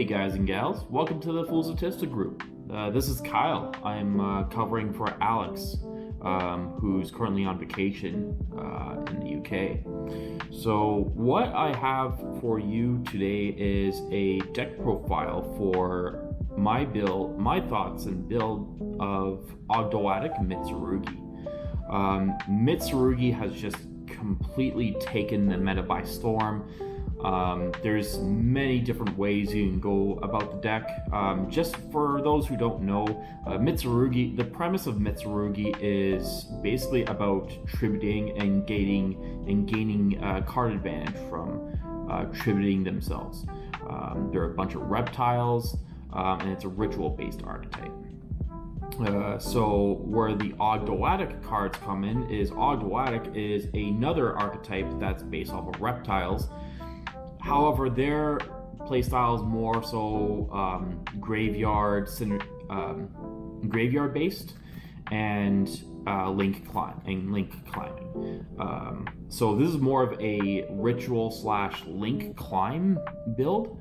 Hey guys and gals, welcome to the Full Statistic Group. This is Kyle. I'm covering for Alex, who's currently on vacation in the UK. So what I have for you today is a deck profile for my build, my thoughts and build of Ogdoadic and Mitsurugi. Mitsurugi has just completely taken the meta by storm. There's many different ways you can go about the deck. Just for those who don't know, Mitsurugi, the premise of Mitsurugi is basically about tributing and gaining card advantage from tributing themselves. There are a bunch of reptiles, and it's a ritual-based archetype. So where the Ogdoadic cards come in is Ogdoadic is another archetype that's based off of reptiles. However, their playstyle is more so graveyard based and link climbing. So this is more of a ritual / link climb build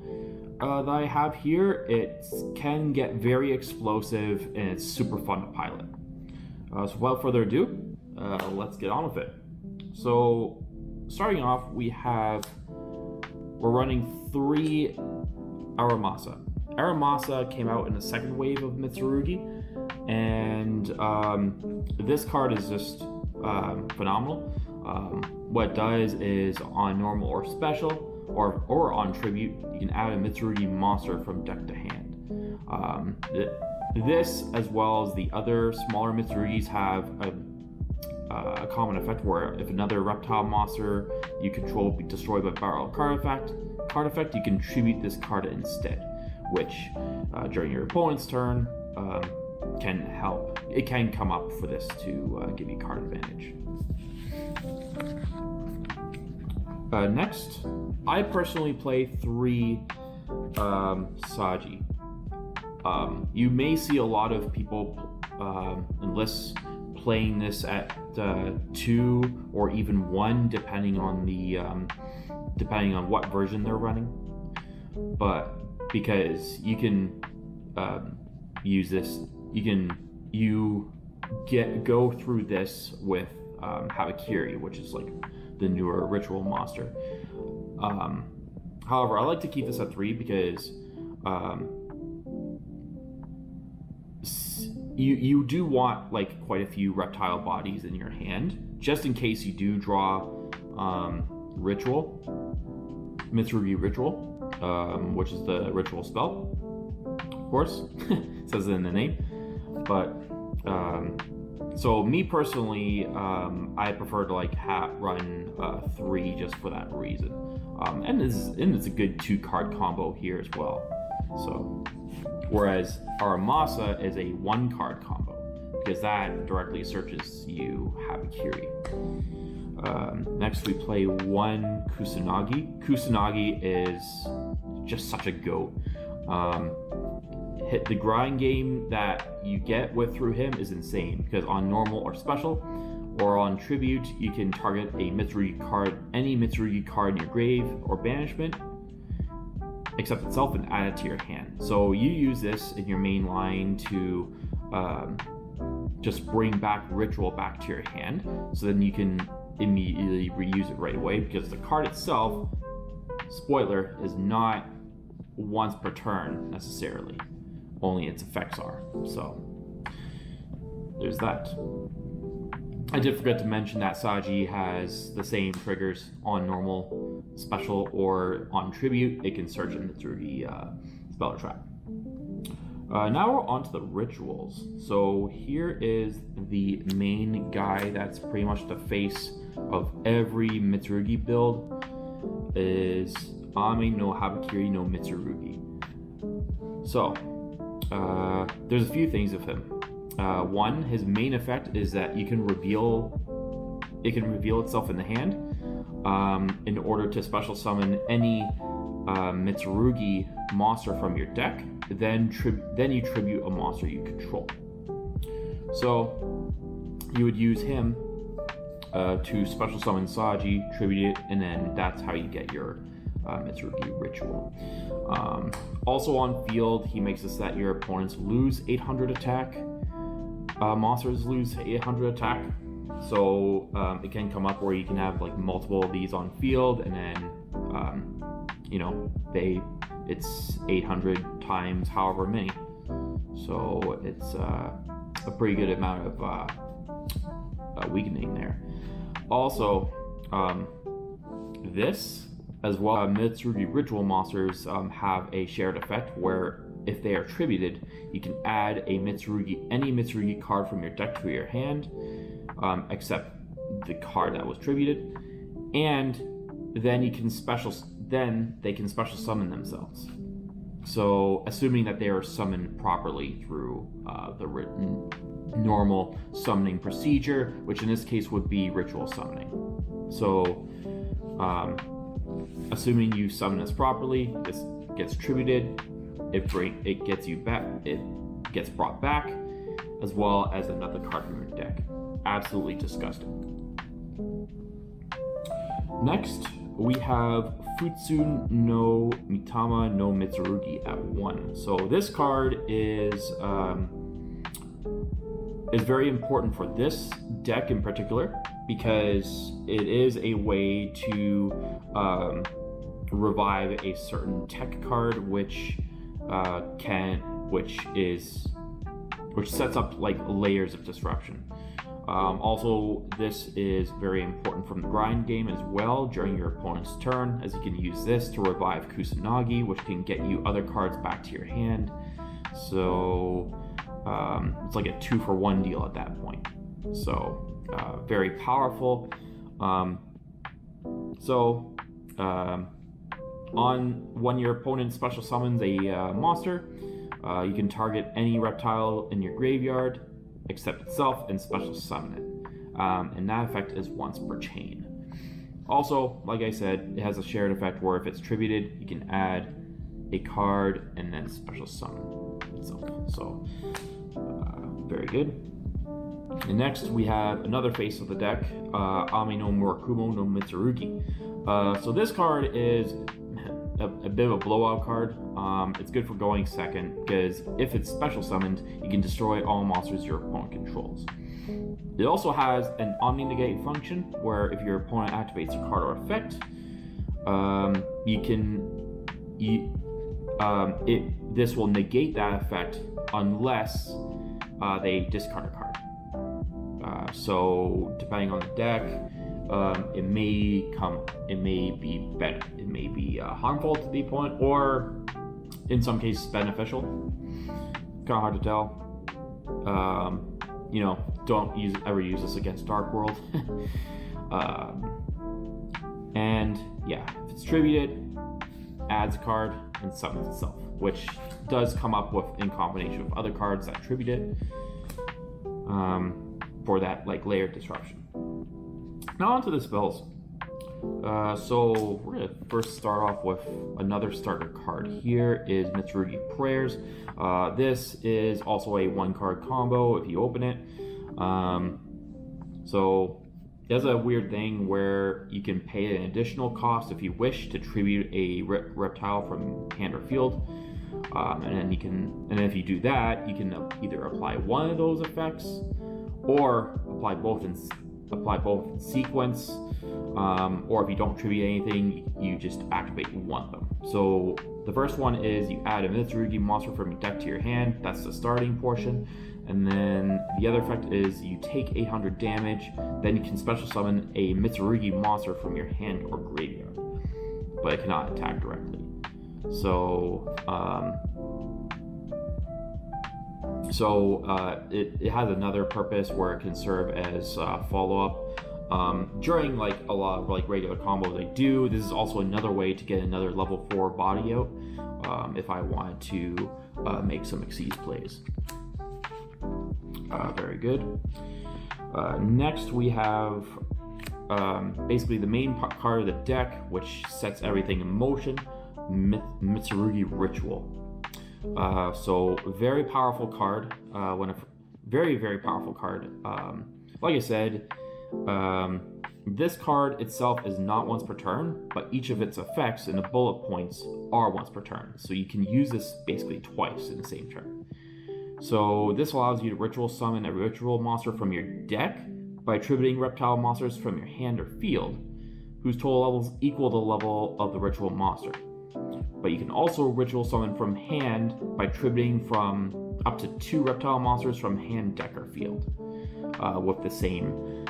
that I have here. It can get very explosive and it's super fun to pilot. So without further ado, let's get on with it. So starting off, we're running 3 Aramasa. Aramasa came out in the second wave of Mitsurugi, and this card is just phenomenal. What it does is on normal or special, or on tribute, you can add a Mitsurugi monster from deck to hand. This, as well as the other smaller Mitsurugis, have a common effect where if another reptile monster you control be destroyed by barrel card effect, you can tribute this card instead, which during your opponent's turn can help. It can come up for this to give you card advantage. Next, I personally play 3 Saji. You may see a lot of people in lists playing this at 2 or even 1, depending on what version they're running. But because you can use this, you go through this with Habakiri, which is like the newer ritual monster. However, I like to keep this at 3 because you do want like quite a few reptile bodies in your hand, just in case you do draw Mitsurugi Ritual, which is the ritual spell. Of course, it says it in the name. But so me personally, I prefer to like run 3 just for that reason. And it's a good 2-card combo here as well. So. Whereas Aramasa is a 1-card combo, because that directly searches you Habakiri. Next we play 1 Kusanagi. Kusanagi is just such a goat. The grind game that you get through him is insane, because on normal or special, or on tribute, you can target a Mitsurugi card, any Mitsurugi card in your grave or banishment, except itself, and add it to your hand. So you use this in your main line to just bring back ritual back to your hand, so then you can immediately reuse it right away, because the card itself, spoiler, is not once per turn necessarily, only its effects are. So there's that. I did forget to mention that Saji has the same triggers on normal, special, or on tribute. It can search in Mitsurugi spell or trap. Now we're on to the rituals. So here is the main guy that's pretty much the face of every Mitsurugi build, is Ame no Habakiri no Mitsurugi. So there's a few things of him. 1, his main effect is that it can reveal itself in the hand in order to special summon any Mitsurugi monster from your deck. Then you tribute a monster you control. So you would use him to special summon Saji, tribute it, and then that's how you get your Mitsurugi Ritual. Also on field, he makes it so that your opponents lose 800 attack. Monsters lose 800 attack. So it can come up where you can have like multiple of these on field, and then it's 800 times however many. So it's a pretty good amount of weakening there. Also, this as well, Mitsurugi Ritual monsters have a shared effect where if they are tributed, you can add any Mitsurugi card from your deck to your hand, except the card that was tributed, and then they can special summon themselves. So, assuming that they are summoned properly through the written normal summoning procedure, which in this case would be ritual summoning. So, assuming you summon this properly, this gets tributed, it gets brought back, as well as another card from your deck. Absolutely disgusting. Next, we have Futsu no Mitama no Mitsurugi at 1. So this card is very important for this deck in particular because it is a way to revive a certain tech card which sets up like layers of disruption. Also, this is very important from the grind game as well during your opponent's turn, as you can use this to revive Kusanagi, which can get you other cards back to your hand. So it's like a 2-for-1 deal at that point. So very powerful. When your opponent special summons a monster, you can target any reptile in your graveyard except itself and special summon it. And that effect is once per chain. Also, like I said, it has a shared effect where if it's tributed, you can add a card and then special summon itself. So, very good. And next, we have another face of the deck, Ami no Murakumo no Mitsurugi. So this card is a bit of a blowout card. It's good for going second because if it's special summoned, you can destroy all monsters your opponent controls. It also has an Omni Negate function where if your opponent activates a card or effect, this will negate that effect unless they discard a card. So depending on the deck, it may be better. It may be harmful to the opponent, or in some cases beneficial. Kind of hard to tell. Don't ever use this against Dark World. And yeah, if it's tributed, adds a card and summons itself, which does come up with in combination with other cards that tribute it for that like layered disruption. Now onto the spells. So we're gonna first start off with another starter card. Here is Mitsurugi Prayers. This is also a 1-card combo if you open it. So it has a weird thing where you can pay an additional cost if you wish to tribute a reptile from hand or field. And then if you do that, you can either apply one of those effects or apply both in sequence, or if you don't tribute anything, you just activate one of them. So the first one is you add a Mitsurugi monster from your deck to your hand. That's the starting portion. And then the other effect is you take 800 damage. Then you can special summon a Mitsurugi monster from your hand or graveyard, but it cannot attack directly. So it has another purpose where it can serve as follow-up during like a lot of like regular combos I do. This is also another way to get another level 4 body out if I wanted to make some Xyz plays. Very good. Next we have basically the main card of the deck, which sets everything in motion, Mitsurugi Ritual. So very powerful card. Very, very powerful card. Like I said, This card itself is not once per turn, but each of its effects and the bullet points are once per turn. So you can use this basically twice in the same turn. So this allows you to ritual summon a ritual monster from your deck by attributing reptile monsters from your hand or field, whose total levels equal the level of the ritual monster. But you can also ritual summon from hand by attributing from up to 2 reptile monsters from hand, deck, or field, with the same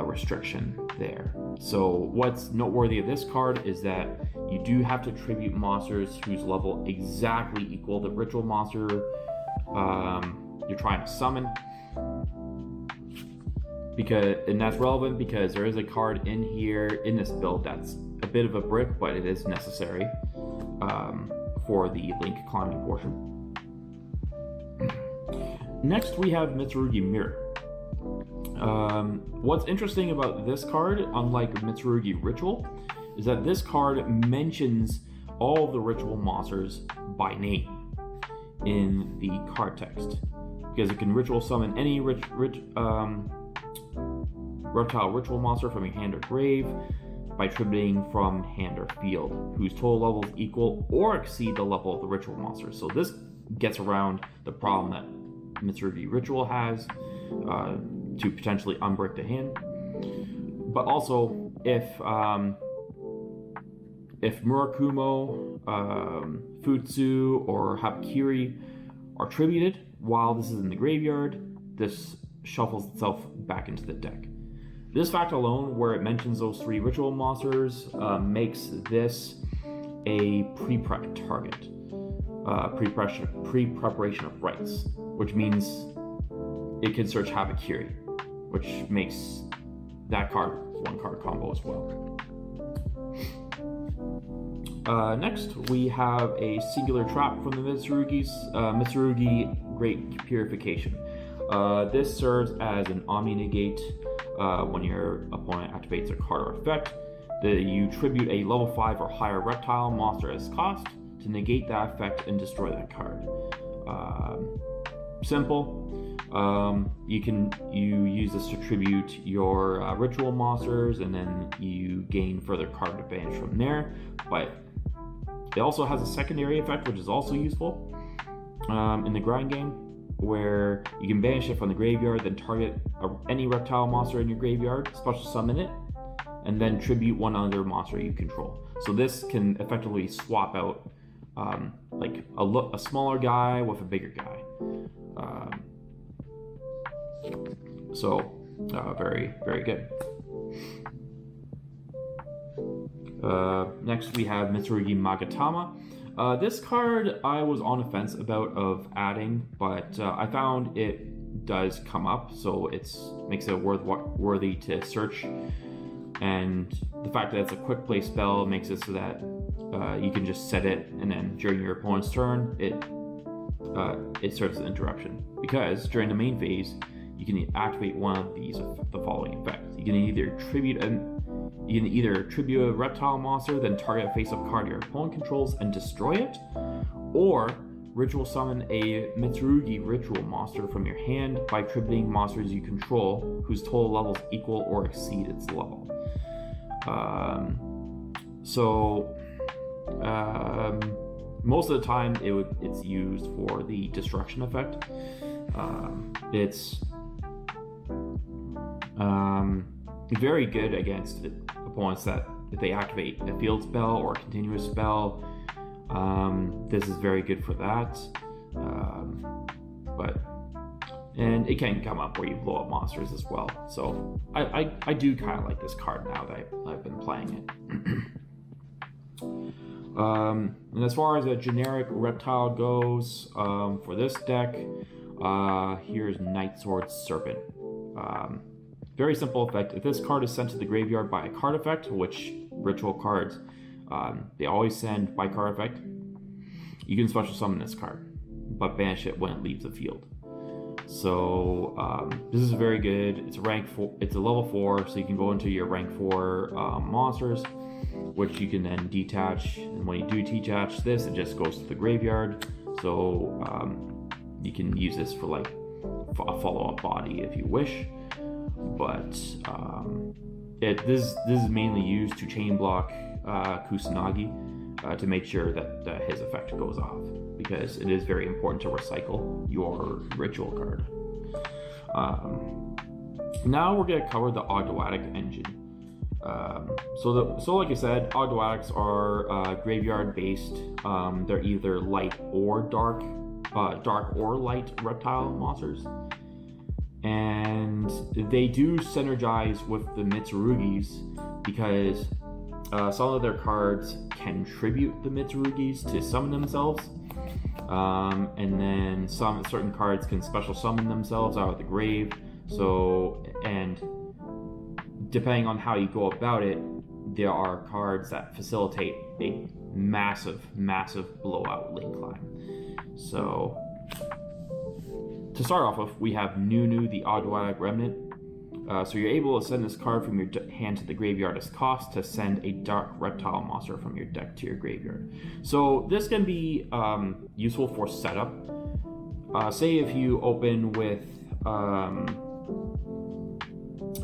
restriction there. So what's noteworthy of this card is that you do have to attribute monsters whose level exactly equal the ritual monster you're trying to summon. And that's relevant because there is a card in here in this build that's a bit of a brick, but it is necessary for the link climbing portion. Next we have Mitsurugi Mirror. What's interesting about this card, unlike Mitsurugi Ritual, is that this card mentions all of the ritual monsters by name in the card text, because it can ritual summon any reptile ritual monster from your hand or grave by attributing from hand or field, whose total levels equal or exceed the level of the ritual monster. So this gets around the problem that Mitsurugi Ritual has to potentially unbrick the hand. But also, if Murakumo, Futsu, or Hapakiri are tributed while this is in the graveyard, this shuffles itself back into the deck. This fact alone, where it mentions those 3 ritual monsters, makes this a pre-prep target, pre-preparation of rights, which means it can search Hapakiri, which makes that card 1-card combo as well. Next, we have a singular trap from the Mitsurugi Great Purification. This serves as an omni-negate when your opponent activates a card or effect. You tribute a level 5 or higher reptile monster as cost to negate that effect and destroy that card. Simple. You use this to tribute your ritual monsters, and then you gain further card advantage from there. But it also has a secondary effect, which is also useful in the grind game, where you can banish it from the graveyard, then target any reptile monster in your graveyard, special summon it, and then tribute one other monster you control. So this can effectively swap out like a smaller guy with a bigger guy. Very, very good. Next we have Mitsurugi Magatama. This card I was on the fence about of adding, but I found it does come up, so it makes it worthy to search. And the fact that it's a quick play spell makes it so that you can just set it, and then during your opponent's turn, it serves as an interruption. Because during the main phase, you can activate one of the following effects. You can either tribute a reptile monster, then target a face-up card your opponent controls and destroy it, or ritual summon a Mitsurugi ritual monster from your hand by tributing monsters you control whose total levels equal or exceed its level. Most of the time it's used for the destruction effect. It's very good against opponents that if they activate a field spell or a continuous spell, this is very good for that. And it can come up where you blow up monsters as well. So I do kind of like this card now that I've been playing it. And as far as a generic reptile goes, for this deck, here's Nightsword Serpent. Very simple effect. If this card is sent to the graveyard by a card effect, which ritual cards, they always send by card effect, you can special summon this card, but banish it when it leaves the field. So this is very good. It's a rank 4. It's a level 4, so you can go into your rank 4 monsters, which you can then detach. And when you do detach this, it just goes to the graveyard. So you can use this for like a follow-up body if you wish. but this is mainly used to chain block Kusanagi to make sure that his effect goes off, because it is very important to recycle your ritual card. Now we're going to cover the Ogdoadic engine. So like I said, Ogdoadics are graveyard based. They're either light or dark or light reptile monsters, and they do synergize with the Mitsurugis because some of their cards contribute the Mitsurugis to summon themselves, and then certain cards can special summon themselves out of the grave. So, and depending on how you go about it, there are cards that facilitate a massive blowout link climb. So, to start off with, we have Nunu, the Ogdoadic Remnant. So you're able to send this card from your hand to the graveyard as cost to send a dark reptile monster from your deck to your graveyard. So this can be useful for setup. Say if you open with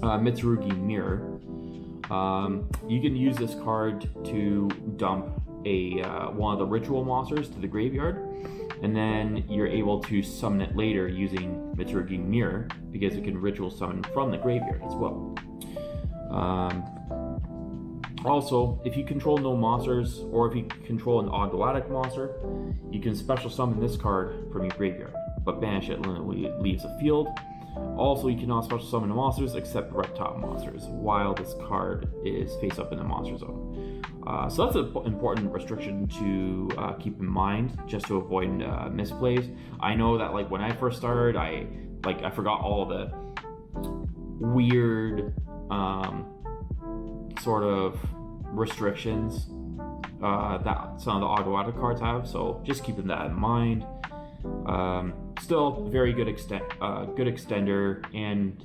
Mitsurugi Mirror, you can use this card to dump one of the ritual monsters to the graveyard, and then you're able to summon it later using Mitsurugi Mirror, because it can ritual summon from the graveyard as well. Also, if you control no monsters, or if you control an Ogdoadic monster, you can special summon this card from your graveyard, but banish it when it leaves the field. Also, you cannot special summon monsters except reptile monsters while this card is face up in the monster zone. So that's an important restriction to keep in mind, just to avoid misplays. I know that like when I first started, I forgot all the weird sort of restrictions that some of the Ogdoadic cards have. So just keeping that in mind. Still very good good extender and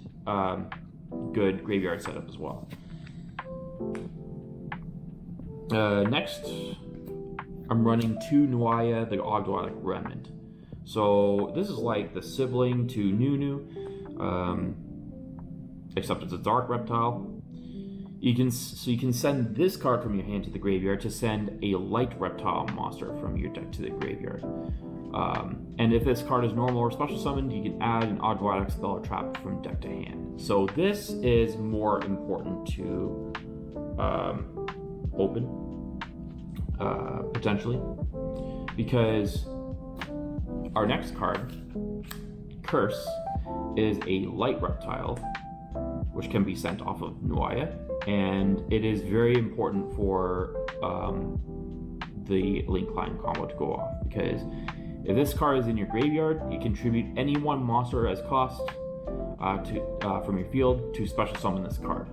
good graveyard setup as well. Next, I'm running 2 Nuaya, the Ogdoadic Remnant. So this is like the sibling to Nunu, except it's a dark reptile. You can send this card from your hand to the graveyard to send a light reptile monster from your deck to the graveyard. And if this card is normal or special summoned, you can add an Ogdoadic spell or trap from deck to hand. So this is more important to open, potentially, because our next card, Curse, is a light reptile, which can be sent off of Nuaya, and it is very important for the Link Climb combo to go off, because if this card is in your graveyard, you contribute any one monster as cost from your field to special summon this card.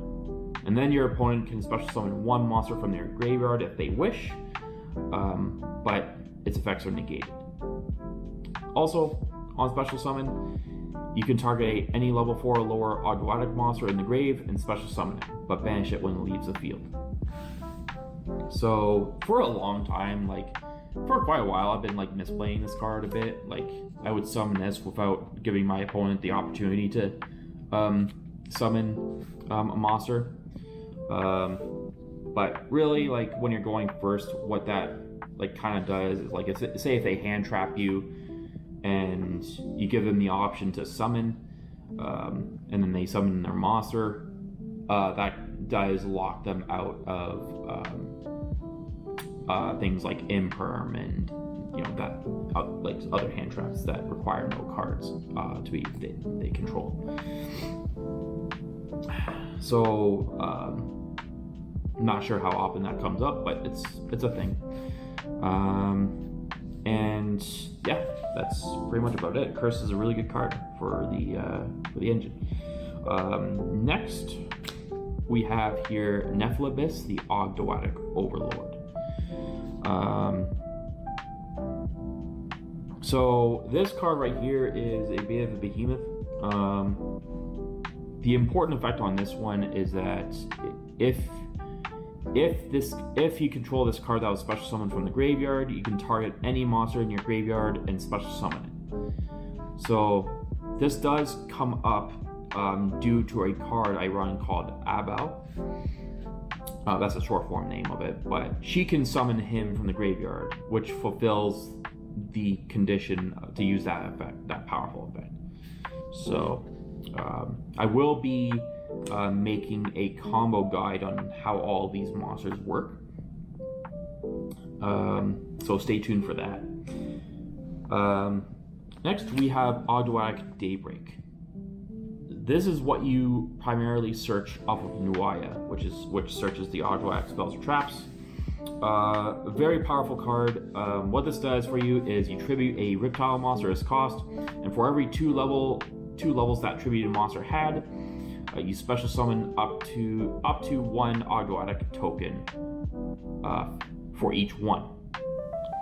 And then your opponent can special summon one monster from their graveyard if they wish, but its effects are negated. Also, on special summon, you can target any level 4 or lower Ogdoadic monster in the grave and special summon it, but banish it when it leaves the field. So, for a long time, for quite a while, I've been misplaying this card a bit. I would summon this without giving my opponent the opportunity to summon a monster. But really, when you're going first, what that kind of does is say if they hand trap you and you give them the option to summon, and then they summon their monster, that does lock them out of things like Imperm and other hand traps that require no cards to be they control. So I'm not sure how often that comes up, but it's a thing. And yeah, that's pretty much about it. Curse is a really good card for the engine. Next, we have here Nephalibis, the Ogdoadic Overlord. So this card right here is a bit of a behemoth. The important effect on this one is that if you control this card that was special summoned from the graveyard, you can target any monster in your graveyard and special summon it. So this does come up due to a card I run called Abel. That's a short form name of it, but she can summon him from the graveyard, which fulfills the condition to use that effect, that powerful effect. So I will be making a combo guide on how all these monsters work. So stay tuned for that. Next we have Ogdoadic Daybreak. This is what you primarily search off of Nuaya, which searches the Ogdoadic spells or traps. A very powerful card. What this does for you is you tribute a reptile monster as cost, and for every two levels that tributed monster had, you special summon up to one Ogdoadic token for each one.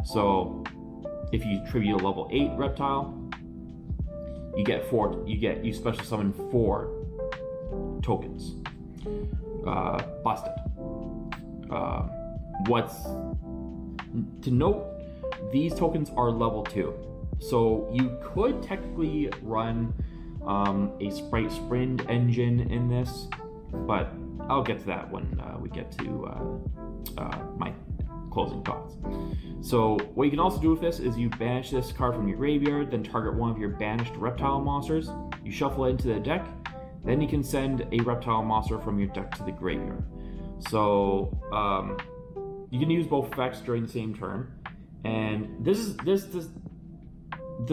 So if you tribute a level 8 reptile, you special summon 4 tokens. Busted. What's to note, these tokens are level 2. So you could technically run a sprite sprint engine in this, but I'll get to that when we get to my closing thoughts. So what you can also do with this is you banish this card from your graveyard, then target one of your banished reptile monsters, you shuffle it into the deck, then you can send a reptile monster from your deck to the graveyard. So you can use both effects during the same turn, and the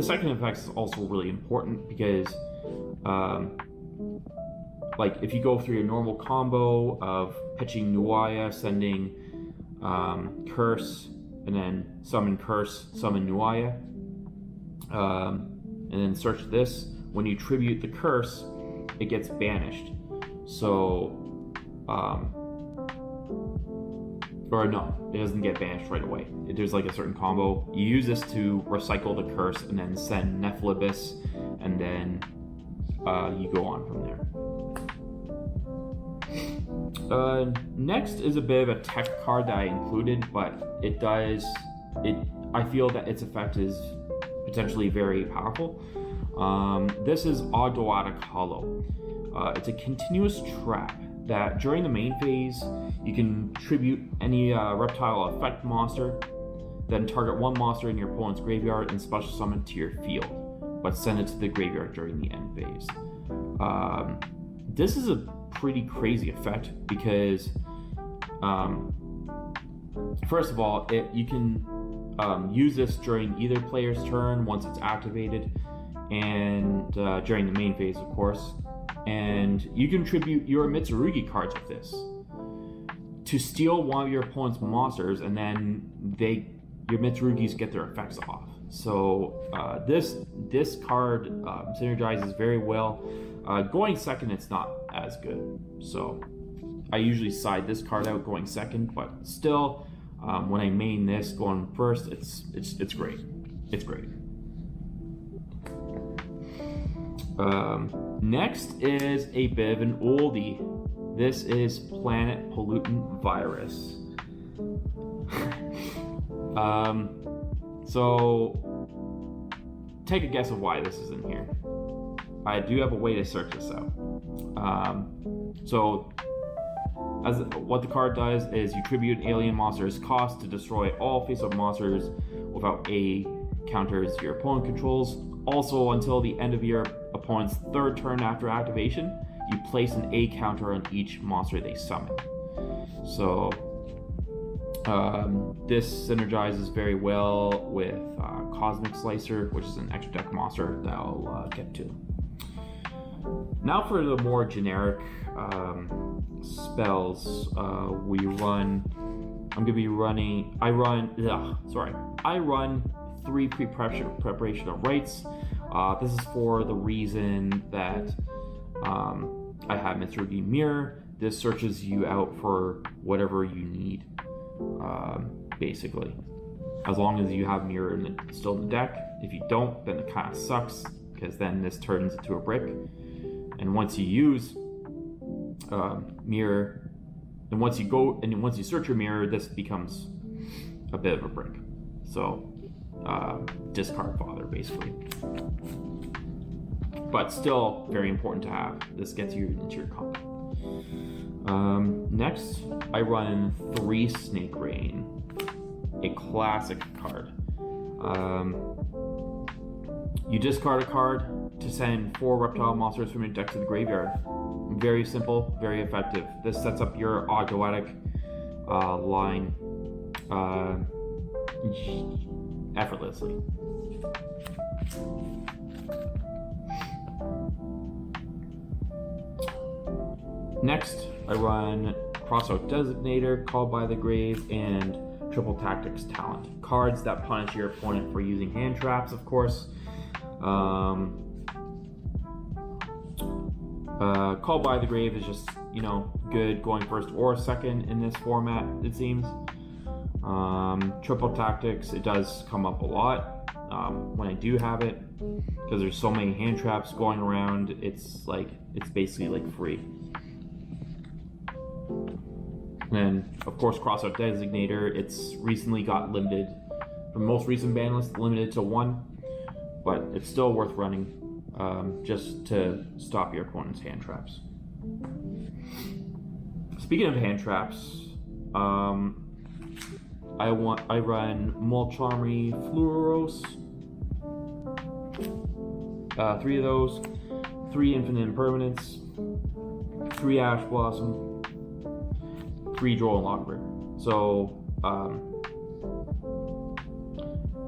second effect is also really important because like if you go through your normal combo of pitching Nuaya, sending Curse, and then summon Curse, summon Nuaya, and then search this, when you tribute the Curse, it gets banished. So or no, it doesn't get banished right away. There's like a certain combo. You use this to recycle the Curse and then send Nephalibis, and then you go on from there. Next is a bit of a tech card that I included, but I feel that its effect is potentially very powerful. This is Ogdoadic Hollow. It's a continuous trap that during the main phase, you can tribute any reptile effect monster, then target one monster in your opponent's graveyard and special summon to your field, but send it to the graveyard during the end phase. This is a pretty crazy effect because, first of all, you can use this during either player's turn once it's activated, and during the main phase, of course. And you can tribute your Mitsurugi cards with this to steal one of your opponent's monsters, and then your Mitsurugis get their effects off. So this card synergizes very well. Going second, it's not as good. So I usually side this card out going second, but still, when I main this going first, it's great. It's great. Next is a bit of an oldie. This is Planet Pollutant Virus. So take a guess of why this is in here. I do have a way to search this out. So what the card does is you tribute an alien monster's cost to destroy all face-up monsters without A counters your opponent controls. Also, until the end of your opponent's third turn after activation, you place an A counter on each monster they summon. So this synergizes very well with Cosmic Slicer, which is an extra deck monster that I'll get to. Now for the more generic spells, I run 3 preparation of rites. This is for the reason that I have Mitsurugi Mirror. This searches you out for whatever you need, basically. As long as you have Mirror still in the deck. If you don't, then it kind of sucks, because then this turns into a brick. And once you use Mirror, and once you search your Mirror, this becomes a bit of a brick. So discard fodder, basically. but still very important to have. This gets you into your combo. Next, I run 3 Snake Rain, a classic card. You discard a card to send 4 reptile monsters from your deck to the graveyard. Very simple, very effective. This sets up your Ogdoadic line effortlessly. Next, I run Crossout Designator, Called by the Grave, and Triple Tactics Talent. Cards that punish your opponent for using hand traps, of course. Called by the Grave is just, good going first or second in this format, it seems. Triple Tactics, it does come up a lot when I do have it, because there's so many hand traps going around. It's basically like free. And then, of course, Crossout Designator, it's recently got limited, for most recent ban lists, limited to 1, but it's still worth running just to stop your opponent's hand traps. Speaking of hand traps, I run Mulcharmy Fluoros, 3 of those, 3 Infinite Impermanence, 3 Ash Blossom, 3 Droll and Lockbird. So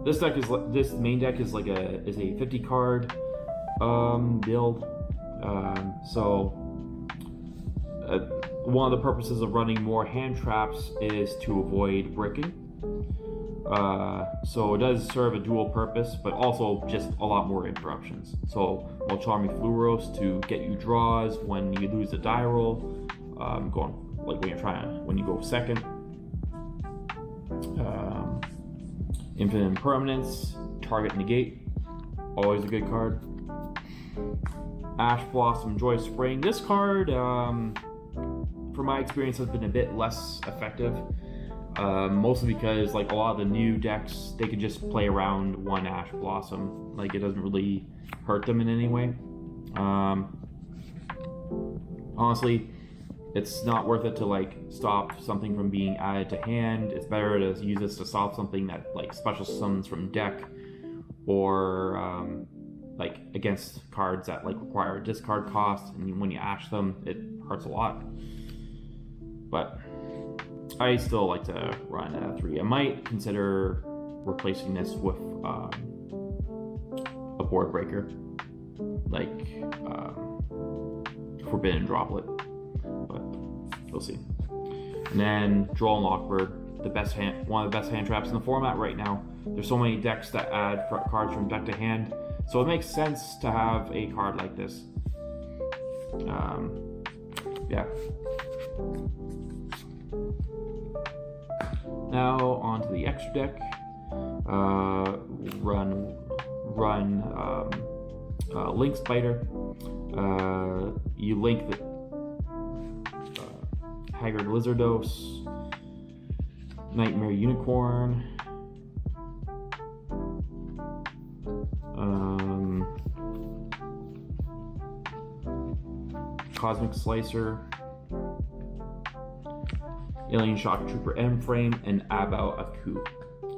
this main deck is a 50 card build. One of the purposes of running more hand traps is to avoid bricking. So it does serve a dual purpose, but also just a lot more interruptions. So Mulcharmy Fluoros to get you draws when you lose a die roll, when you go second. Infinite Impermanence, target negate, always a good card. Ash Blossom Joy Spring. This card, from my experience, has been a bit less effective. Mostly because a lot of the new decks, they can just play around 1 Ash Blossom. It doesn't really hurt them in any way. Honestly, it's not worth it to stop something from being added to hand. It's better to use this to solve something that special summons from deck, or against cards that require a discard cost, and when you ash them, it hurts a lot. But I still like to run 3. I might consider replacing this with a board breaker, Forbidden Droplet, but we'll see. And then Droll and Lockbird, one of the best hand traps in the format right now. There's so many decks that add cards from deck to hand, so it makes sense to have a card like this. Yeah. Now on to the extra deck. Run Link Spider. You link the Haggard Lizardos, Nightmare Unicorn, Cosmic Slicer, Alien Shock Trooper M-Frame, and Abao Aku.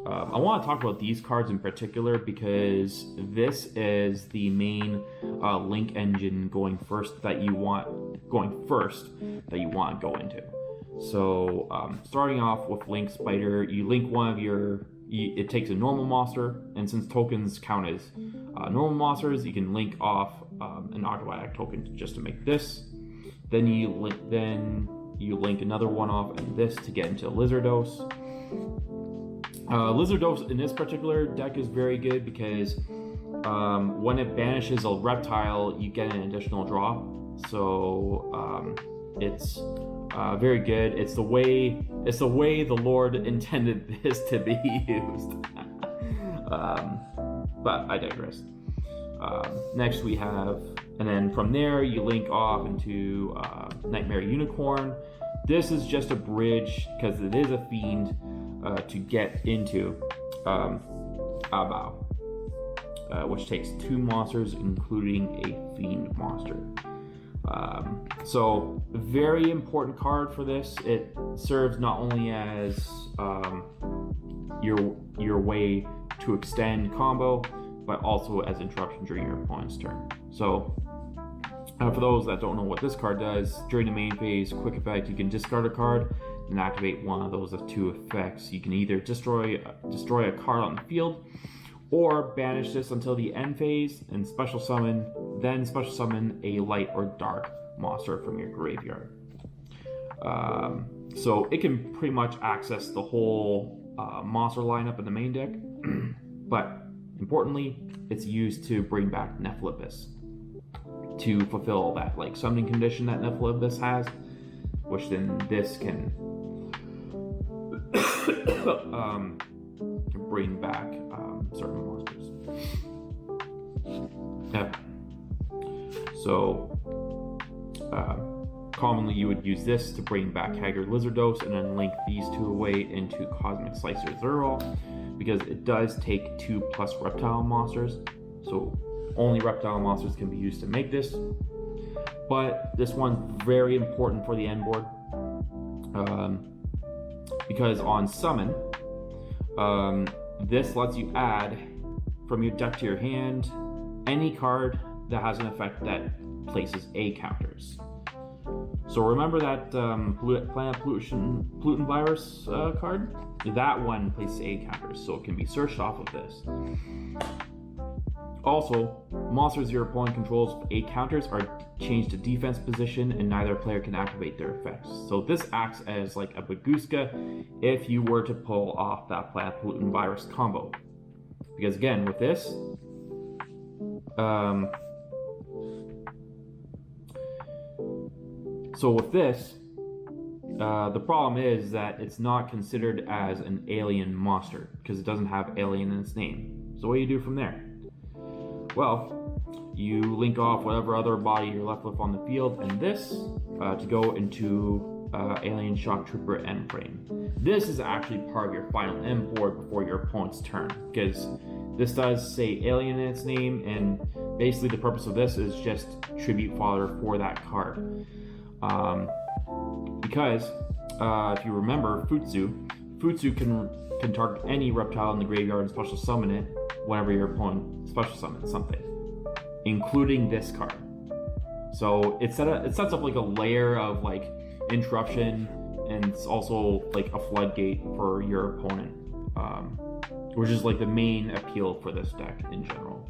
I want to talk about these cards in particular because this is the main link engine going first that you want to go into. So starting off with Link Spider, you link one of it takes a normal monster, and since tokens count as normal monsters, you can link off an Ogdoadic token just to make this. Then you link another one off and this to get into Lizardos. Lizardos in this particular deck is very good because when it banishes a reptile, you get an additional draw. So it's very good. It's the way the Lord intended this to be used. But I digress. Next we have, and then from there you link off into Nightmare Unicorn. This is just a bridge because it is a fiend to get into Abao. which takes 2 monsters, including a fiend monster. So very important card for this. It serves not only as your way to extend combo, but also as interruption during your opponent's turn. So for those that don't know what this card does, during the main phase, quick effect, you can discard a card and activate one of those of 2 effects. You can either destroy a card on the field, or banish this until the end phase and special summon a light or dark monster from your graveyard. So it can pretty much access the whole monster lineup in the main deck, but importantly, it's used to bring back Nephilippus to fulfill that like summoning condition that Nephilippus has, which then this can bring back certain monsters. Yeah. So commonly you would use this to bring back Haggard Lizardos and then link these 2 away into Cosmic Slicer Zerol, because it does take 2+ reptile monsters. So only reptile monsters can be used to make this. But this one's very important for the end board, because on summon, this lets you add from your deck to your hand any card that has an effect that places A counters. So remember that Planet Pollutant Virus card? That one places A counters, so it can be searched off of this. Also, monsters your opponent controls with A counters are changed to defense position, and neither player can activate their effects. So this acts as like a Baguska if you were to pull off that Planet Pollutant Virus combo. Because again, with this, the problem is that it's not considered as an alien monster because it doesn't have alien in its name. So what do you do from there? Well, you link off whatever other body you're left with on the field and this to go into Alien Shock Trooper end frame. This is actually part of your final end board before your opponent's turn, because this does say alien in its name, and basically the purpose of this is just tribute fodder for that card. Because if you remember Futsu can target any reptile in the graveyard and special summon it whenever your opponent special summons something, including this card. So it sets up like a layer of like interruption, and it's also like a floodgate for your opponent, which is like the main appeal for this deck in general.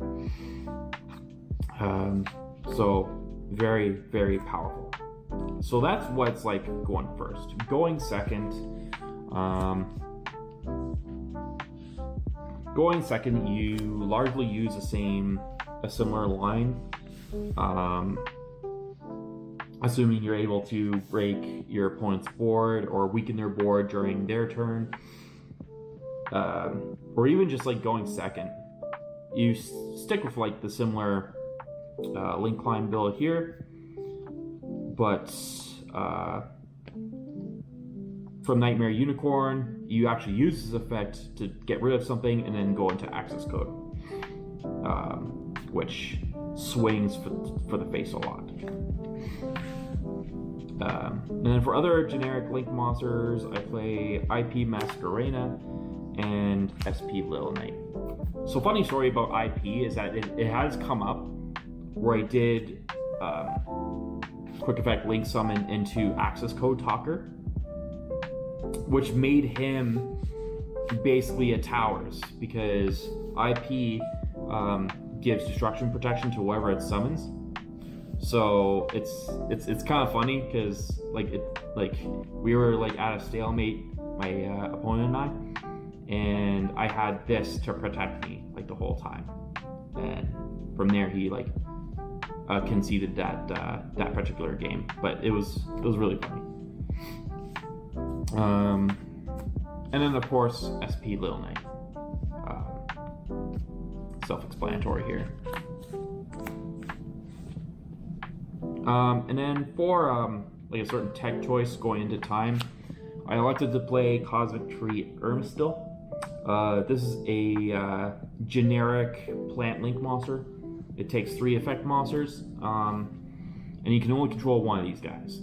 So very, very powerful. So that's what's like going first. Going second, you largely use a similar line, assuming you're able to break your opponent's board or weaken their board during their turn, or even just like going second. You stick with like the similar link climb build here, but from Nightmare Unicorn, you actually use this effect to get rid of something and then go into access code, which swings for the face a lot. And then for other generic link monsters, I play IP Masquerena and SP Little Knight. So funny story about IP is that it has come up where I did quick effect link summon into access code Talker, which made him basically a Towers, because IP gives destruction protection to whoever it summons. So it's kind of funny because we were like at a stalemate, my opponent and I, and I had this to protect me like the whole time, and from there he like conceded that particular game, but it was really funny. And then of course SP Little Knight, self-explanatory here. And then for like a certain tech choice going into time, I elected to play Cosmic Tree Ermstil. This is a generic plant link monster. It takes 3 effect monsters, and you can only control one of these guys.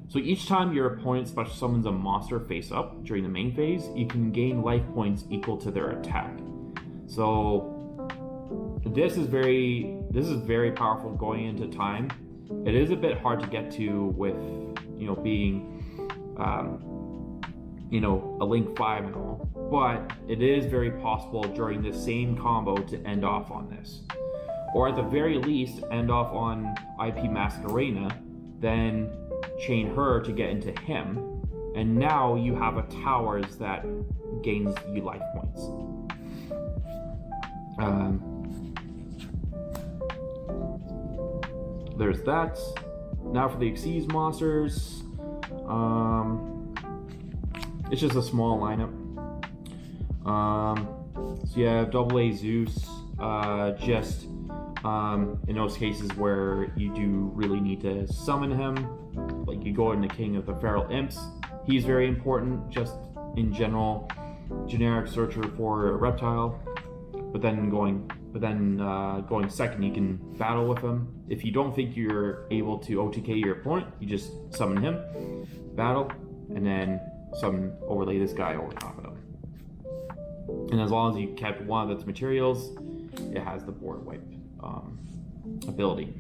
So each time your opponent special summons a monster face up during the main phase, you can gain life points equal to their attack. So this is very powerful going into time. It is a bit hard to get to with being a Link 5 and all, but it is very possible during this same combo to end off on this. Or at the very least, end off on IP Masquerena, then chain her to get into him, and now you have a towers that gains you life points. There's that. Now for the Xyz monsters. It's just a small lineup. So you have AA Zeus, just in those cases where you do really need to summon him, like you go into King of the Feral Imps. He's very important, just in general, generic searcher for a reptile. But then going second, you can battle with him. If you don't think you're able to OTK your opponent, you just summon him, battle, and then overlay this guy over top of him. And as long as you kept one of its materials, it has the board wipe ability.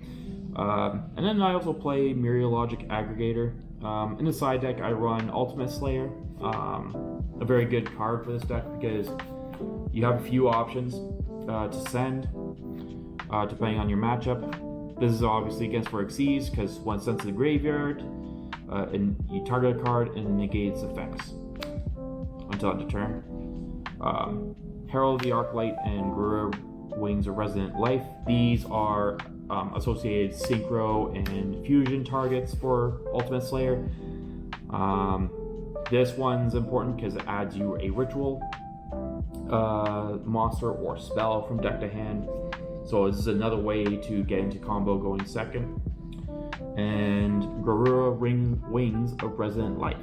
And then I also play Myriologic Aggregator. In the side deck, I run Ultimate Slayer, a very good card for this deck because you have a few options to send depending on your matchup. This is obviously against for Xyz because when sent to the graveyard, and you target a card and it negates effects until end of turn. Herald of the Arclight and Garura Wings of Resonant Life. These are associated synchro and fusion targets for Ultimate Slayer. This one's important because it adds you a ritual monster or spell from deck to hand. So this is another way to get into combo going second. And Garura Wings of Resonant Life.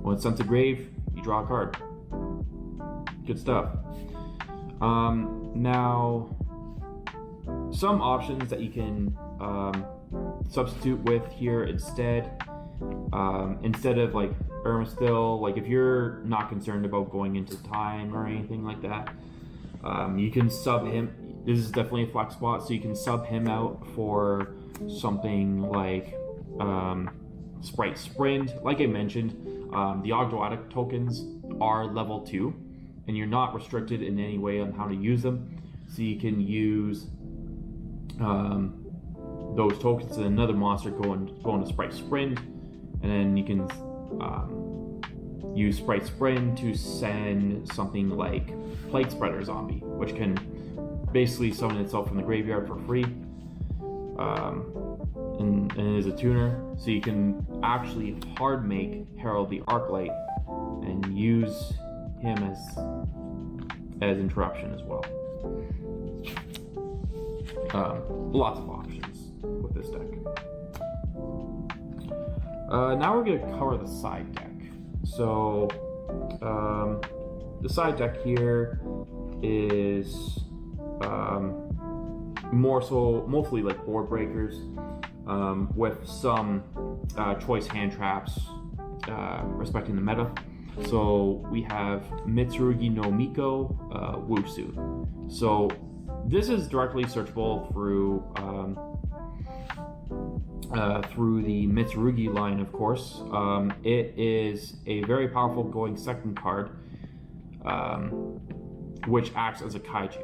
When it's sent to grave, you draw a card. Good stuff. Now, some options that you can substitute with here instead of like Irma-Still, like if you're not concerned about going into time or anything like that, you can sub him. This is definitely a flex spot, so you can sub him out for something like Sprite Sprint. Like I mentioned, the Ogdoadic tokens are level 2, and you're not restricted in any way on how to use them. So you can use those tokens and another monster go into Sprite Sprint, and then you can use Sprite Sprint to send something like Plague Spreader Zombie, which can basically summon itself from the graveyard for free, and it is a tuner, so you can actually hard make Herald the Arclight and use him as interruption as well. Lots of options with this deck. Now we're going to cover the side deck. So the side deck here is mostly like board breakers, with some choice hand traps respecting the meta. So we have Mitsurugi no Miko Wusu. So this is directly searchable through the Mitsurugi line, of course. It is a very powerful going second card, which acts as a kaiju,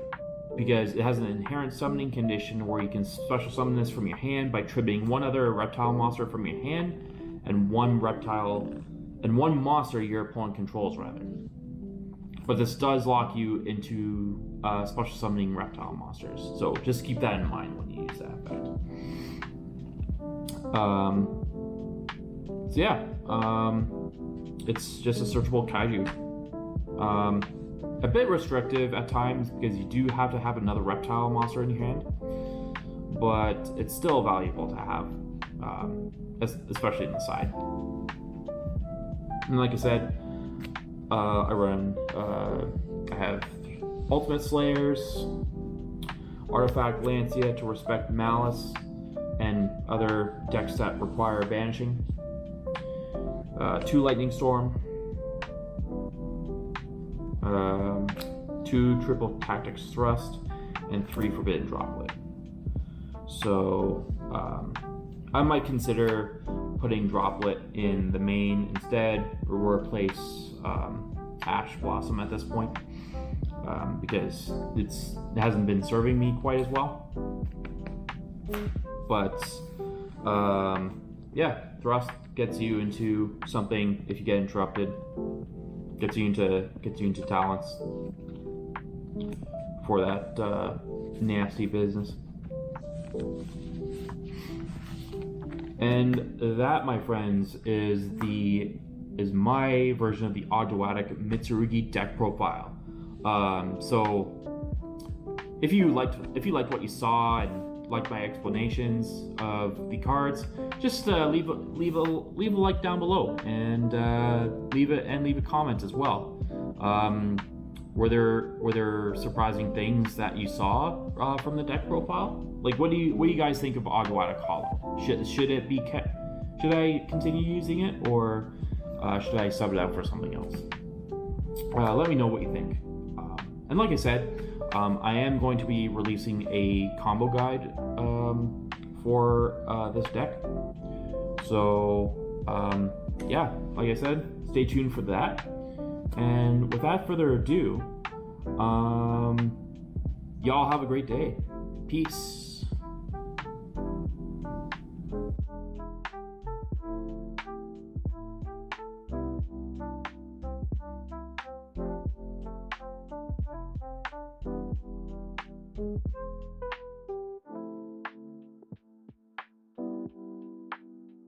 because it has an inherent summoning condition where you can special summon this from your hand by triggering one other reptile monster from your hand and one monster your opponent controls, rather. But this does lock you into special summoning reptile monsters, so just keep that in mind when you use that effect. It's just a searchable kaiju. A bit restrictive at times because you do have to have another reptile monster in your hand, but it's still valuable to have, especially in the side. And like I said, I have Ultimate Slayers, Artifact Lancia to respect Malice, and other decks that require banishing. 2 Lightning Storm, 2 Triple Tactics Thrust, and 3 Forbidden Droplet. So I might consider putting Droplet in the main instead, or replace Ash Blossom at this point, because it hasn't been serving me quite as well. But yeah, Thrust gets you into something if you get interrupted. Gets you into talents for that nasty business. And that, my friends, is my version of the Ogdoadic Mitsurugi deck profile. So if you liked what you saw and liked my explanations of the cards, just leave a like down below, and leave a comment as well. Were there surprising things that you saw from the deck profile? Like, what do you guys think of Ogdoadic Hollow? Should it be kept? Should I continue using it, or should I sub it out for something else? Let me know what you think. And like I said, I am going to be releasing a combo guide for this deck. So yeah, like I said, stay tuned for that. And without further ado, y'all have a great day. Peace.